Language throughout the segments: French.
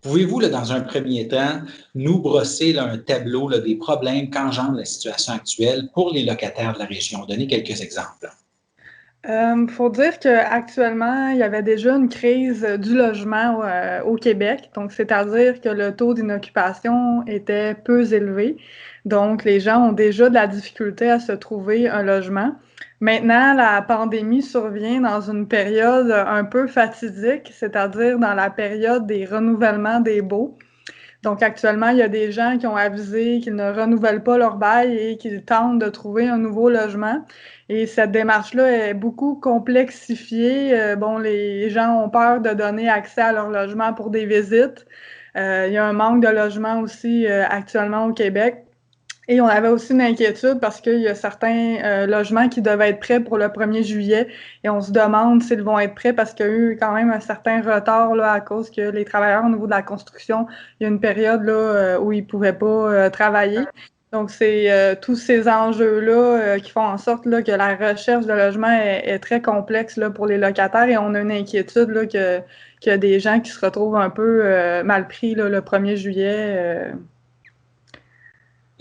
Pouvez-vous, là, dans un premier temps, nous brosser là, un tableau là, des problèmes qu'engendre la situation actuelle pour les locataires de la région? Donner quelques exemples. Faut dire qu'actuellement, il y avait déjà une crise du logement au Québec. Donc, c'est-à-dire que le taux d'inoccupation était peu élevé. Donc, les gens ont déjà de la difficulté à se trouver un logement. Maintenant, la pandémie survient dans une période un peu fatidique, c'est-à-dire dans la période des renouvellements des baux. Donc, actuellement, il y a des gens qui ont avisé qu'ils ne renouvellent pas leur bail et qu'ils tentent de trouver un nouveau logement. Et cette démarche-là est beaucoup complexifiée. Bon, les gens ont peur de donner accès à leur logement pour des visites. Il y a un manque de logement aussi actuellement au Québec. Et on avait aussi une inquiétude parce qu'il y a certains logements qui devaient être prêts pour le 1er juillet et on se demande s'ils vont être prêts parce qu'il y a eu quand même un certain retard là, à cause que les travailleurs au niveau de la construction, il y a une période là, où ils ne pouvaient pas travailler. Donc, c'est tous ces enjeux-là qui font en sorte là, que la recherche de logement est très complexe là, pour les locataires et on a une inquiétude là, qu'il y a des gens qui se retrouvent un peu mal pris là, le 1er juillet.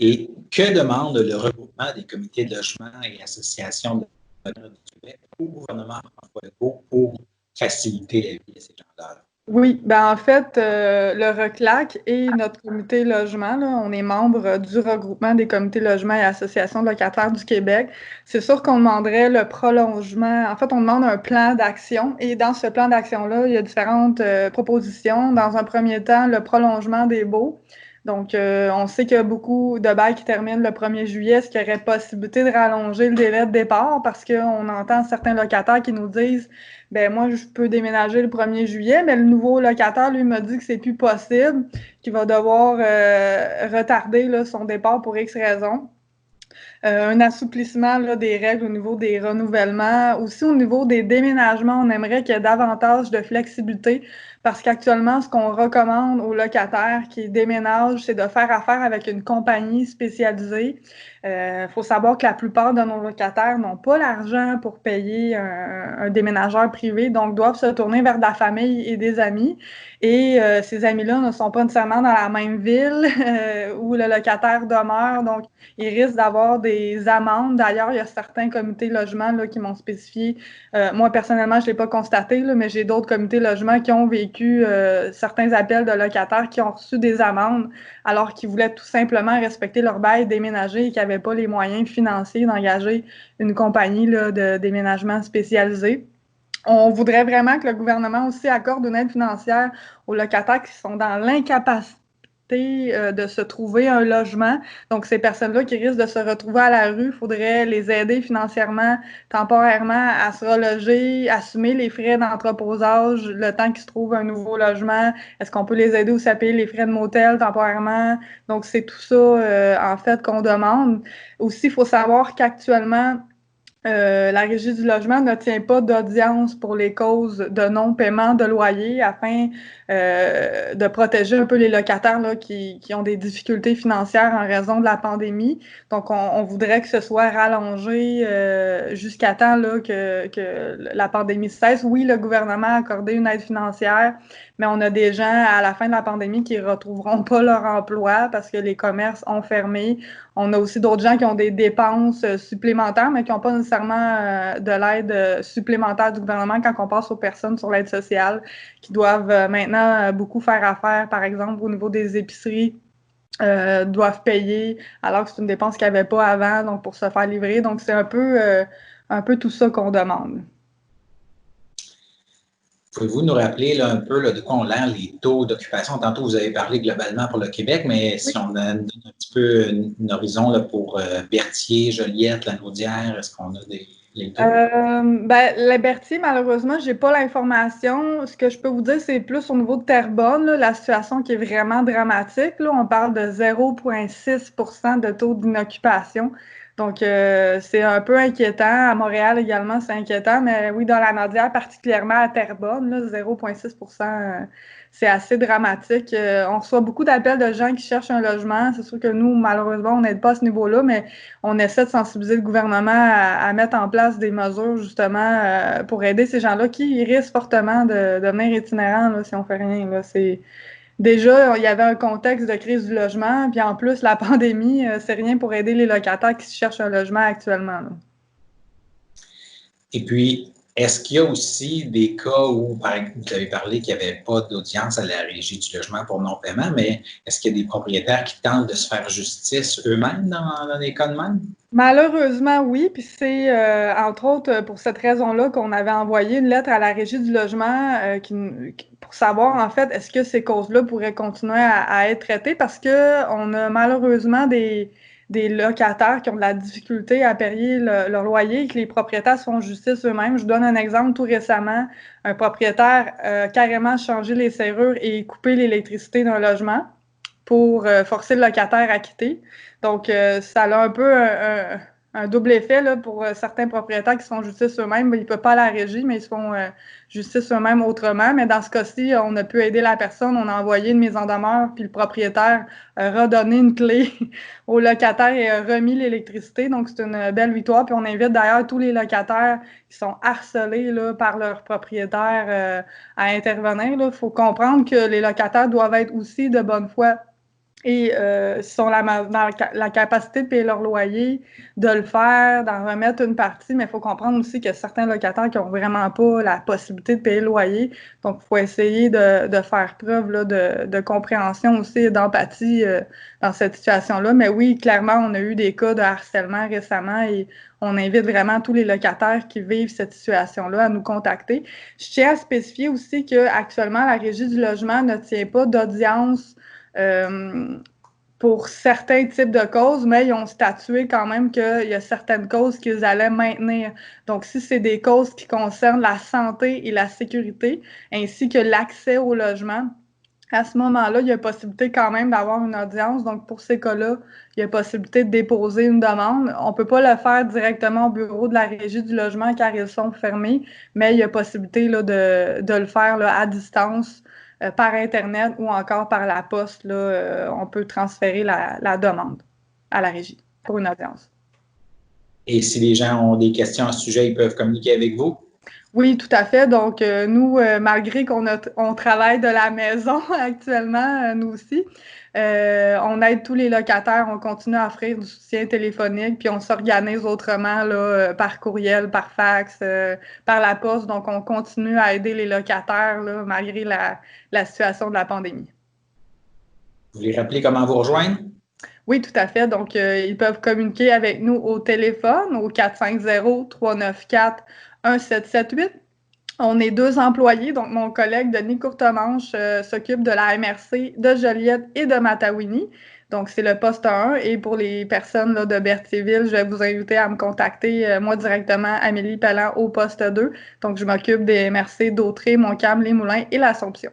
Et que demande le regroupement des comités de logement et associations de locataires du Québec au gouvernement François Legault pour faciliter la vie de ces gens-là? Oui, ben en fait, le RECLAC et notre comité logement, là, on est membre du regroupement des comités logement et associations de locataires du Québec. C'est sûr qu'on demanderait le prolongement. En fait, on demande un plan d'action et dans ce plan d'action-là, il y a différentes propositions. Dans un premier temps, le prolongement des baux. Donc, on sait qu'il y a beaucoup de bails qui terminent le 1er juillet. Est-ce qu'il y aurait possibilité de rallonger le délai de départ? Parce qu'on entend certains locataires qui nous disent ben moi, je peux déménager le 1er juillet, mais le nouveau locataire, lui, m'a dit que c'est plus possible, qu'il va devoir retarder là, son départ pour X raisons. Un assouplissement là, des règles au niveau des renouvellements. Aussi, au niveau des déménagements, on aimerait qu'il y ait davantage de flexibilité parce qu'actuellement, ce qu'on recommande aux locataires qui déménagent, c'est de faire affaire avec une compagnie spécialisée. Faut savoir que la plupart de nos locataires n'ont pas l'argent pour payer un déménageur privé, donc doivent se tourner vers de la famille et des amis. Et ces amis-là ne sont pas nécessairement dans la même ville où le locataire demeure, donc ils risquent d'avoir des amendes. D'ailleurs, il y a certains comités logement là, qui m'ont spécifié. Moi, personnellement, je ne l'ai pas constaté, là, mais j'ai d'autres comités logement qui ont vécu certains appels de locataires qui ont reçu des amendes alors qu'ils voulaient tout simplement respecter leur bail, déménager et qui n'avaient pas les moyens financiers d'engager une compagnie là, de déménagement spécialisée. On voudrait vraiment que le gouvernement aussi accorde une aide financière aux locataires qui sont dans l'incapacité de se trouver un logement. Donc, ces personnes-là qui risquent de se retrouver à la rue, il faudrait les aider financièrement, temporairement, à se reloger, assumer les frais d'entreposage le temps qu'ils se trouvent un nouveau logement. Est-ce qu'on peut les aider aussi à payer les frais de motel temporairement? Donc, c'est tout ça, en fait, qu'on demande. Aussi, il faut savoir qu'actuellement, la Régie du logement ne tient pas d'audience pour les causes de non-paiement de loyer afin de protéger un peu les locataires là, qui ont des difficultés financières en raison de la pandémie. Donc, on voudrait que ce soit rallongé jusqu'à temps là, que la pandémie cesse. Oui, le gouvernement a accordé une aide financière, mais on a des gens à la fin de la pandémie qui ne retrouveront pas leur emploi parce que les commerces ont fermé. On a aussi d'autres gens qui ont des dépenses supplémentaires, mais qui n'ont pas nécessairement de l'aide supplémentaire du gouvernement quand on passe aux personnes sur l'aide sociale, qui doivent maintenant beaucoup faire affaire, par exemple, au niveau des épiceries, doivent payer, alors que c'est une dépense qu'ils n'avaient pas avant, donc pour se faire livrer. Donc, c'est un peu tout ça qu'on demande. Pouvez-vous nous rappeler là, un peu là, de quoi on l'air les taux d'occupation? Tantôt, vous avez parlé globalement pour le Québec, mais Oui. si on a un petit peu un horizon là, pour Berthier, Joliette, Lanaudière, est-ce qu'on a les taux? Ben, les Berthier, malheureusement, j'ai pas l'information. Ce que je peux vous dire, c'est plus au niveau de Terrebonne, là, la situation qui est vraiment dramatique. Là, on parle de 0,6% de taux d'inoccupation. Donc, c'est un peu inquiétant. À Montréal également, c'est inquiétant. Mais oui, dans la Nodière, particulièrement à Terrebonne, là, 0,6%, c'est assez dramatique. On reçoit beaucoup d'appels de gens qui cherchent un logement. C'est sûr que nous, malheureusement, on n'aide pas à ce niveau-là, mais on essaie de sensibiliser le gouvernement à mettre en place des mesures justement pour aider ces gens-là qui risquent fortement de devenir itinérants là, si on fait rien. Là. déjà, il y avait un contexte de crise du logement, puis en plus, la pandémie, c'est rien pour aider les locataires qui cherchent un logement actuellement, là. Et puis, est-ce qu'il y a aussi des cas où, par exemple, vous avez parlé qu'il n'y avait pas d'audience à la Régie du logement pour non-paiement, mais est-ce qu'il y a des propriétaires qui tentent de se faire justice eux-mêmes dans des cas de même? Malheureusement, oui. Puis c'est, entre autres, pour cette raison-là qu'on avait envoyé une lettre à la Régie du logement pour savoir, en fait, est-ce que ces causes-là pourraient continuer à être traitées parce qu'on a malheureusement des locataires qui ont de la difficulté à payer leur loyer et que les propriétaires se font justice eux-mêmes. Je vous donne un exemple. Tout récemment, un propriétaire a carrément changé les serrures et coupé l'électricité d'un logement pour forcer le locataire à quitter. Donc, ça a un peu un double effet là, pour certains propriétaires qui se font justice eux-mêmes. Ils ne peuvent pas à la régie, mais ils se font justice eux-mêmes autrement. Mais dans ce cas-ci, on a pu aider la personne. On a envoyé une mise en demeure, puis le propriétaire a redonné une clé au locataire et a remis l'électricité. Donc, c'est une belle victoire. Puis on invite d'ailleurs tous les locataires qui sont harcelés là, par leur propriétaire à intervenir. Il faut comprendre que les locataires doivent être aussi de bonne foi et s'ils sont dans la capacité de payer leur loyer, de le faire, d'en remettre une partie, mais il faut comprendre aussi qu'il y a certains locataires qui n'ont vraiment pas la possibilité de payer le loyer. Donc, il faut essayer de faire preuve là, de compréhension aussi et d'empathie dans cette situation-là. Mais oui, clairement, on a eu des cas de harcèlement récemment et on invite vraiment tous les locataires qui vivent cette situation-là à nous contacter. Je tiens à spécifier aussi qu'actuellement, la Régie du logement ne tient pas d'audience pour certains types de causes, mais ils ont statué quand même qu'il y a certaines causes qu'ils allaient maintenir. Donc, si c'est des causes qui concernent la santé et la sécurité, ainsi que l'accès au logement, à ce moment-là, il y a possibilité quand même d'avoir une audience. Donc, pour ces cas-là, il y a possibilité de déposer une demande. On ne peut pas le faire directement au bureau de la Régie du logement car ils sont fermés, mais il y a possibilité là, de le faire là, à distance par Internet ou encore par la poste. Là, on peut transférer la demande à la Régie pour une audience. Et si les gens ont des questions à ce sujet, ils peuvent communiquer avec vous? Oui, tout à fait. Donc, nous, malgré on travaille de la maison actuellement, nous aussi, on aide tous les locataires, on continue à offrir du soutien téléphonique, puis on s'organise autrement là, par courriel, par fax, par la poste. Donc, on continue à aider les locataires là, malgré la situation de la pandémie. Vous voulez rappeler comment vous rejoindre? Oui, tout à fait. Donc, ils peuvent communiquer avec nous au téléphone au 450-394-1778. On est 2 employés, donc mon collègue Denis Courtemanche s'occupe de la MRC de Joliette et de Matawini. Donc, c'est le poste 1. Et pour les personnes là, de Berthierville, je vais vous inviter à me contacter, moi directement, Amélie Pelland, au poste 2. Donc, je m'occupe des MRC d'Autrey, Montcalm, Les Moulins et l'Assomption.